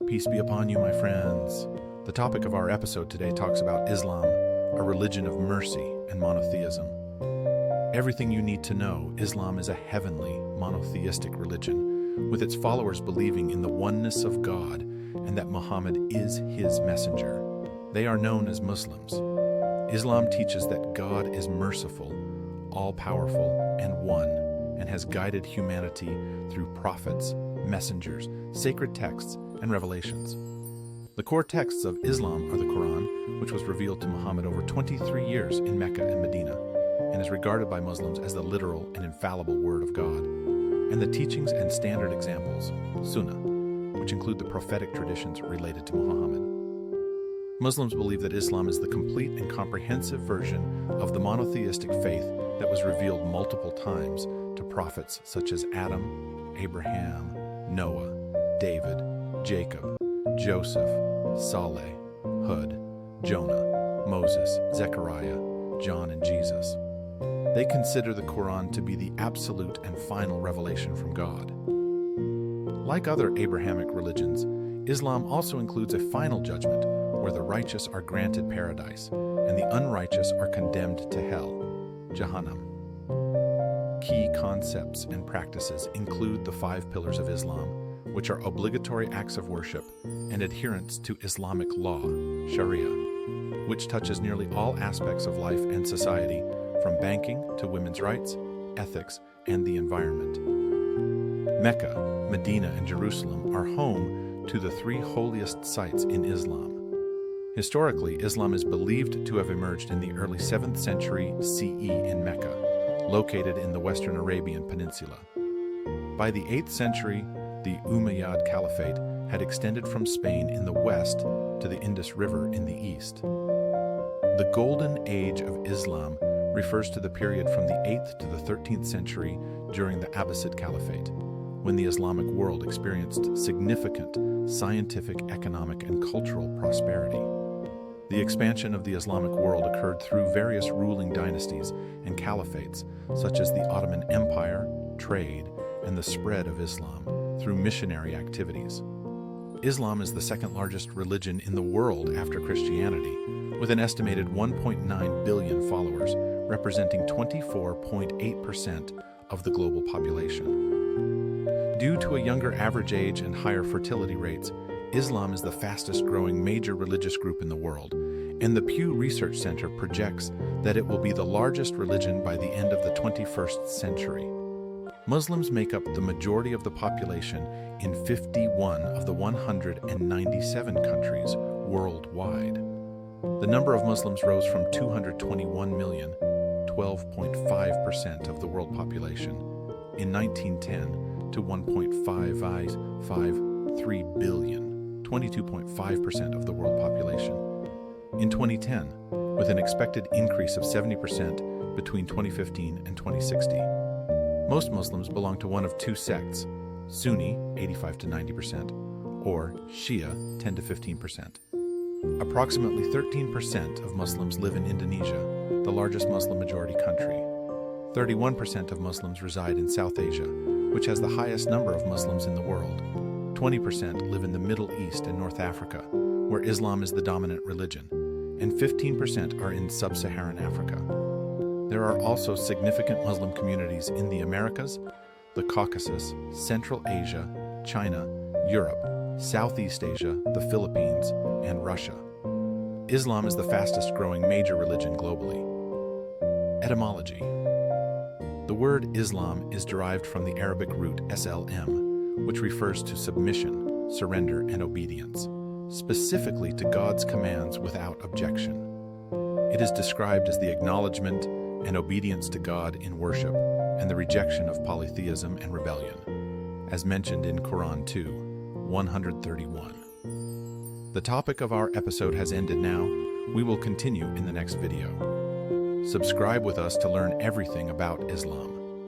Peace be upon you, my friends. The topic of our episode today talks about Islam, a religion of mercy and monotheism. Everything you need to know, Islam is a heavenly, monotheistic religion, with its followers believing in the oneness of God and that Muhammad is his messenger. They are known as Muslims. Islam teaches that God is merciful, all-powerful, and one, and has guided humanity through prophets, messengers, sacred texts, and revelations. The core texts of Islam are the Quran, which was revealed to Muhammad over 23 years in Mecca and Medina, and is regarded by Muslims as the literal and infallible word of God, and the teachings and standard examples, Sunnah, which include the prophetic traditions related to Muhammad. Muslims believe that Islam is the complete and comprehensive version of the monotheistic faith that was revealed multiple times to prophets such as Adam, Abraham, Noah, David, Jacob, Joseph, Saleh, Hud, Jonah, Moses, Zechariah, John, and Jesus. They consider the Quran to be the absolute and final revelation from God. Like other Abrahamic religions, Islam also includes a final judgment where the righteous are granted paradise and the unrighteous are condemned to hell, Jahannam. Key concepts and practices include the 5 pillars of Islam, which are obligatory acts of worship and adherence to Islamic law, Sharia, which touches nearly all aspects of life and society, from banking to women's rights, ethics, and the environment. Mecca, Medina, and Jerusalem are home to the 3 holiest sites in Islam. Historically, Islam is believed to have emerged in the early 7th century CE in Mecca, located in the Western Arabian Peninsula. By the 8th century, the Umayyad Caliphate had extended from Spain in the west to the Indus River in the east. The Golden Age of Islam refers to the period from the 8th to the 13th century during the Abbasid Caliphate, when the Islamic world experienced significant scientific, economic, and cultural prosperity. The expansion of the Islamic world occurred through various ruling dynasties and caliphates, such as the Ottoman Empire, trade, and the spread of Islam through missionary activities. Islam is the second largest religion in the world after Christianity, with an estimated 1.9 billion followers, representing 24.8% of the global population. Due to a younger average age and higher fertility rates, Islam is the fastest growing major religious group in the world, and the Pew Research Center projects that it will be the largest religion by the end of the 21st century. Muslims make up the majority of the population in 51 of the 197 countries worldwide. The number of Muslims rose from 221 million, 12.5% of the world population, in 1910 to 1.553 billion, 22.5% of the world population, in 2010, with an expected increase of 70% between 2015 and 2060. Most Muslims belong to one of 2 sects, Sunni, 85 to 90%, or Shia, 10 to 15%. Approximately 13% of Muslims live in Indonesia, the largest Muslim majority country. 31% of Muslims reside in South Asia, which has the highest number of Muslims in the world. 20% live in the Middle East and North Africa, where Islam is the dominant religion, and 15% are in sub-Saharan Africa. There are also significant Muslim communities in the Americas, the Caucasus, Central Asia, China, Europe, Southeast Asia, the Philippines, and Russia. Islam is the fastest growing major religion globally. Etymology. The word Islam is derived from the Arabic root SLM, which refers to submission, surrender, and obedience, specifically to God's commands without objection. It is described as the acknowledgement and obedience to God in worship and the rejection of polytheism and rebellion, as mentioned in Quran 2, 131. The topic of our episode has ended now. We will continue in the next video. Subscribe with us to learn everything about Islam.